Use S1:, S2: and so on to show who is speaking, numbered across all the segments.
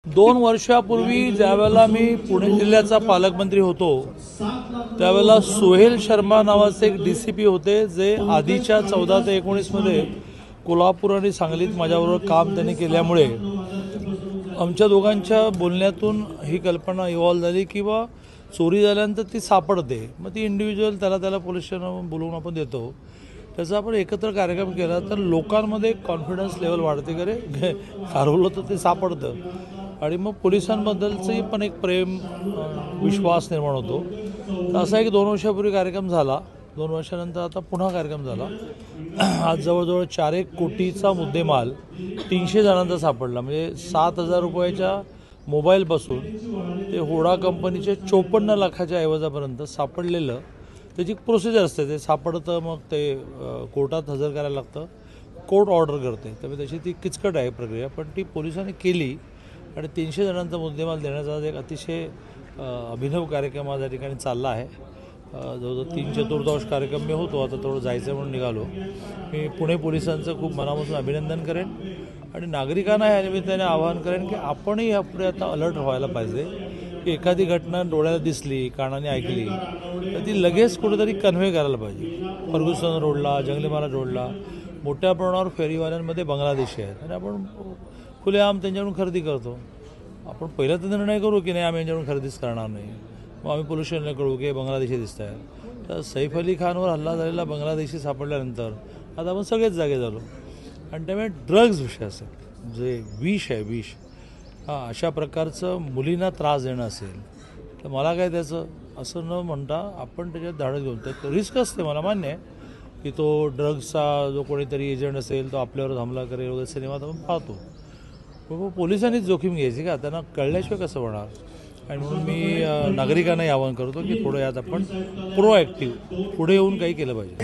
S1: 2 वर्षापूर्वी ज्यावेळेला मी पुणे जिल्ह्याचा पालकमंत्री होतो त्यावेळेला सोहेल शर्मा नावाचे एक डीसीपी होते, जे आधीच्या 14 ते 19 मध्ये कोल्हापूर आणि सांगलीत माझ्याबरोबर काम त्यांनी केल्यामुळे आमच्या दोघांच्या बोलण्यातून ही कल्पना इव्हॉल्व झाली की बा चोरी झाल्यानंतर ती सापडते, मग ती इंडिव्हिज्युअल त्याला पोलीस स्टेशन बोलवून आपण देतो. त्याचा आपण एकत्र कार्यक्रम केला तर लोकांमध्ये कॉन्फिडन्स लेवल वाढते, करे हरवलं तर ते सापडतं आणि मग पोलिसांबद्दलचंही पण एक प्रेम विश्वास निर्माण होतो. तर असा एक 2 वर्षापूर्वी कार्यक्रम झाला. 2 वर्षानंतर आता पुन्हा कार्यक्रम झाला. आज जवळजवळ 4-1 कोटीचा मुद्देमाल 300 जणांचा सापडला. म्हणजे 7,000 रुपयाच्या मोबाईलपासून ते होडा कंपनीचे 54 लाखाच्या ऐवजापर्यंत सापडलेलं. त्याची प्रोसिजर असते, ते सापडतं मग ते कोर्टात हजर करायला लागतं, कोर्ट ऑर्डर करते. त्यामुळे त्याची ती किचकट आहे प्रक्रिया, पण ती पोलिसांनी केली आणि 300 जणांचा मुद्देमाल देण्याचा एक अतिशय अभिनव कार्यक्रम आज या ठिकाणी चालला आहे. जवळजवळ 3/4 कार्यक्रम मी होतो, आता थोडं जायचं म्हणून निघालो. मी पुणे पोलिसांचं खूप मनापासून अभिनंदन करेन आणि नागरिकांना या निमित्ताने आवाहन करेन की आपणही यापुढे आता अलर्ट व्हायला पाहिजे की एखादी घटना डोळ्याला दिसली, कानाने ऐकली तर ती लगेच कुठेतरी कन्व्हे करायला पाहिजे. फर्ग्युसन रोडला, जंगली महाराज रोडला मोठ्या प्रमाणावर फेरीवाल्यांमध्ये बांगलादेशी आहेत आणि आपण खुलेआम त्यांच्याकडून खरेदी करतो. आपण पहिला तर निर्णय करू की नाही आम्ही यांच्याकडून खरेदीच करणार नाही, मग आम्ही पोलीस स्टेशनला कळू की बांगलादेशी दिसत आहेत. तर सैफ अली खानवर हल्ला झालेला बांगलादेशी सापडल्यानंतर आता आपण सगळेच जागे झालो आणि त्यामुळे ड्रग्ज विषय असेल, जे विष आहे, विष अशा प्रकारचं मुलींना त्रास देणं असेल तर मला काय त्याचं असं न म्हणता आपण त्याच्यात धाडस घेऊन, तर रिस्क असते, मला मान्य आहे की तो ड्रग्सचा जो कोणीतरी एजंट असेल तो आपल्यावर हमला करेल वगैरे सिनेमात आपण पाहतो. पण पोलिसांनीच जोखीम घ्यायची का, त्यांना कळल्याशिवाय कसं होणार. आणि म्हणून मी नागरिकांनाही आवाहन करतो की थोडं यात आपण प्रोॲक्टिव्ह पुढे येऊन काही केलं पाहिजे.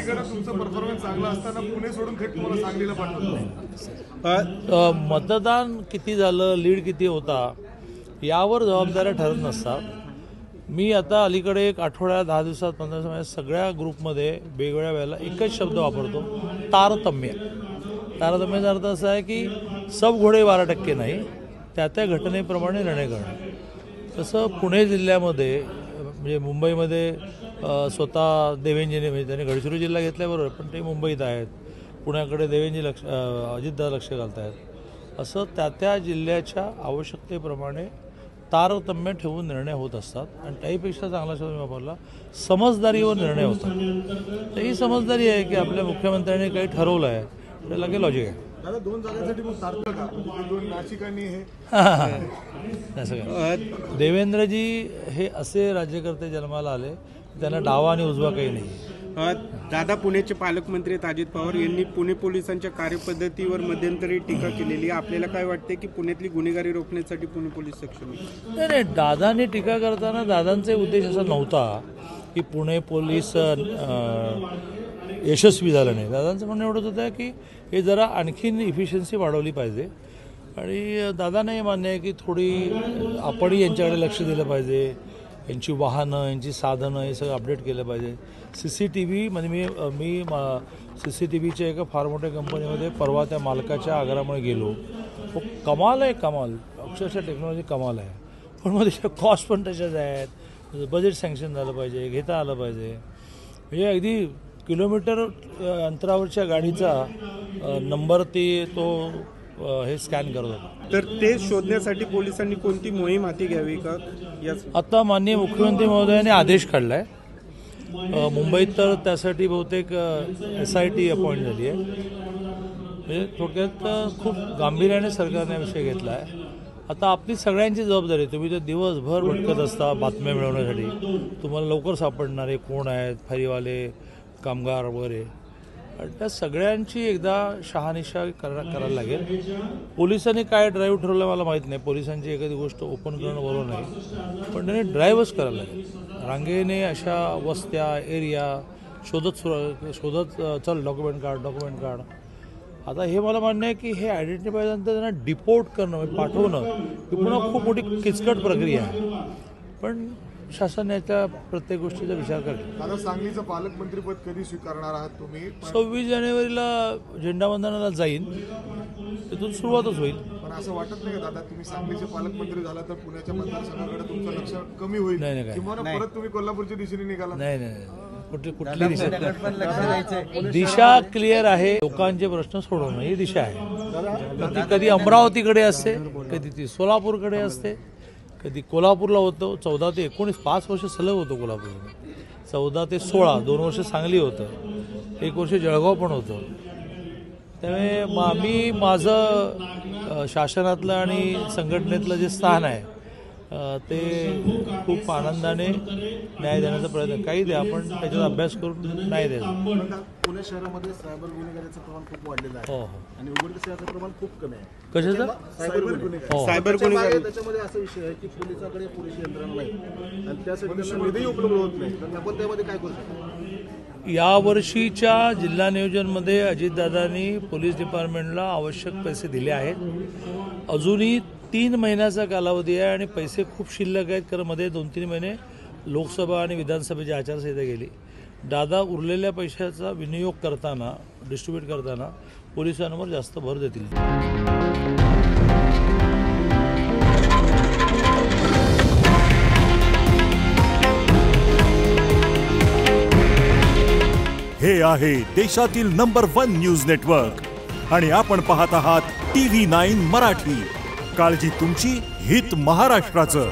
S1: मतदान किती झालं, लीड किती होता यावर जबाबदाऱ्या ठरत नसतात. मी आता अलीकडे एक आठवड्या 10 दिवसात 15 दिवसात सगळ्या ग्रुपमध्ये वेगवेगळ्या वेळेला एकच शब्द वापरतो, तारतम्य. तारतम्याचा अर्थ असा आहे की सब घोडे 12% नाही, त्या घटनेप्रमाणे निर्णय करणं. तसं पुणे जिल्ह्यामध्ये म्हणजे मुंबईमध्ये स्वतः देवेंजीने, म्हणजे त्यांनी गडचिरोली जिल्हा घेतल्याबरोबर पण ते मुंबईत आहेत, पुण्याकडे देवेंजी अजितदादा लक्ष घालत आहेत. असं त्या जिल्ह्याच्या आवश्यकतेप्रमाणे तारतम्य ठेवून निर्णय होत असतात आणि त्याहीपेक्षा चांगला शब्द वापरला, समजदारीवर निर्णय होतात. तर ही समजदारी आहे की आपल्या मुख्यमंत्र्यांनी काही ठरवलं आहे त्याला काही लॉजिक आहे. देवेंद्रजी हे असे राज्यकर्ते जन्माला आले, त्यांना डावा आणि उजवा काही नाही.
S2: दादा, पुण्याचे पालकमंत्री आहेत अजित पवार यांनी पुणे पोलिसांच्या कार्यपद्धतीवर मध्यंतरी टीका केलेली आहे. आपल्याला काय वाटते की पुण्यातली गुन्हेगारी रोखण्यासाठी पुणे पोलीस सक्षम आहे?
S1: नाही, दादांनी टीका करताना दादांचे उद्देश असा नव्हता की पुणे पोलीस यशस्वी झालं नाही. दादांचं म्हणणं एवढंच होतं की हे जरा आणखीन इफिशियन्सी वाढवली पाहिजे आणि दादांनाही मान्य आहे की थोडी आपणही यांच्याकडे लक्ष दिलं पाहिजे. यांची वाहनं, यांची साधनं हे सगळं अपडेट केलं पाहिजे. CCTV म्हणजे मी CCTVच्या एका फार मोठ्या कंपनीमध्ये परवा त्या मालकाच्या आग्रहामुळे गेलो. कमाल आहे, कमाल, अक्षरशः टेक्नॉलॉजी कमाल आहे. पण मग त्याच्या कॉस्ट पण तशाच आहेत. बजेट सँक्शन झालं पाहिजे, घेता आलं पाहिजे. म्हणजे अगदी किलोमीटर अंतरावरच्या गाडीचा नंबर तो हे स्कॅन करत होता.
S2: तर ते शोधण्यासाठी पोलिसांनी कोणती मोहीम हाती घ्यावी का?
S1: आता माननीय मुख्यमंत्री महोदयाने आदेश काढला आहे. मुंबईत तर त्यासाठी बहुतेक SIT अपॉइंट झाली आहे. म्हणजे थोडक्यात खूप गांभीर्याने सरकारने विषय घेतला आहे. आता आपली सगळ्यांची जबाबदारी, तुम्ही तर दिवसभर भटकत असता बातम्या मिळवण्यासाठी, तुम्हाला लवकर सापडणारे कोण आहेत, फेरीवाले, कामगार वगैरे, आणि त्या सगळ्यांची एकदा शहानिशा करायला लागेल. पोलिसांनी काय ड्राईव्ह ठरवलं मला माहीत नाही. पोलिसांची एखादी गोष्ट ओपन करणं बरोबर नाही, पण त्यांनी ड्राईव्हच करायला लागेल. रांगेने अशा वस्त्या, एरिया शोधत चल डॉक्युमेंट काढ. आता हे मला मान्य आहे की हे आयडेंटिफाय झाल्यानंतर त्यांना डिपोर्ट करणं, म्हणजे पाठवणं, ही पुन्हा खूप मोठी किचकट प्रक्रिया आहे. पण शासन याच्या प्रत्येक गोष्टीचा विचार करेल.
S3: आता सांगलीचं पालकमंत्रीपद कधी स्वीकारणार आहात तुम्ही?
S1: 26 जानेवारीला झेंडावंदनाला जाईन, तिथून सुरुवातच होईल.
S3: पण असं वाटत नाही का दादा, तुम्ही सांगलीचे पालकमंत्री झाला तर पुण्याच्या मतदारसंघाकडे तुमचं लक्ष कमी होईल
S1: नाही, नाही,
S3: किंवा परत तुम्ही कोल्हापूरच्या दिशेने निघाला?
S1: नाही नाही, कुठली दिशा क्लिअर आहे. लोकांचे प्रश्न सोडवणं ही दिशा आहे. ती कधी अमरावतीकडे असते, कधी ती सोलापूरकडे असते, कधी कोल्हापूरला होतं. 14 ते 19 5 वर्ष सलग होतं कोल्हापूरमध्ये. 14 ते 16 2 वर्ष सांगली होतं, 1 वर्ष जळगाव पण होतं. त्यामुळे आम्ही माझं शासनातलं आणि संघटनेतलं जे स्थान आहे ते खूप आनंदाने न्याय देण्याचा प्रयत्न. काही द्या, आपण त्याच्यात अभ्यास करून न्याय द्यायचा.
S3: पुणे शहरामध्ये सायबर गुन्हेगारीचं प्रमाण खूप वाढलेलं आहे
S1: हो हो.
S3: आणि उघडकीचं प्रमाण खूप कमी आहे.
S1: कशाचं?
S3: सायबर गुन्हेगारी.
S1: हो.
S2: सायबर गुन्हेगारी
S3: त्याच्यामध्ये असा विषय आहे की पोलिसांकडे पुरेशी यंत्रणा नाही आणि त्यासाठी त्यांना निधी उपलब्ध होत नाही. तर आपण त्यामध्ये काय करू शकतो?
S1: यावर्षीच्या जिल्हा नियोजनमध्ये अजितदादांनी पोलीस डिपार्टमेंटला आवश्यक पैसे दिले आहेत. अजूनही 3 महिन्याचा कालावधी आहे आणि पैसे खूप शिल्लक आहेत, कारण मध्ये 2-3 महिने लोकसभा आणि विधानसभेची आचारसंहिता गेली. दादा उरलेल्या पैशाचा विनियोग करताना, डिस्ट्रीब्यूट करताना पोलिसांवर जास्त भर देतील.
S4: हे आहे देशातील नंबर 1 न्यूज नेटवर्क आणि आपण पाहत आहात TV9 मराठी. काळजी तुमची, हित महाराष्ट्राचं.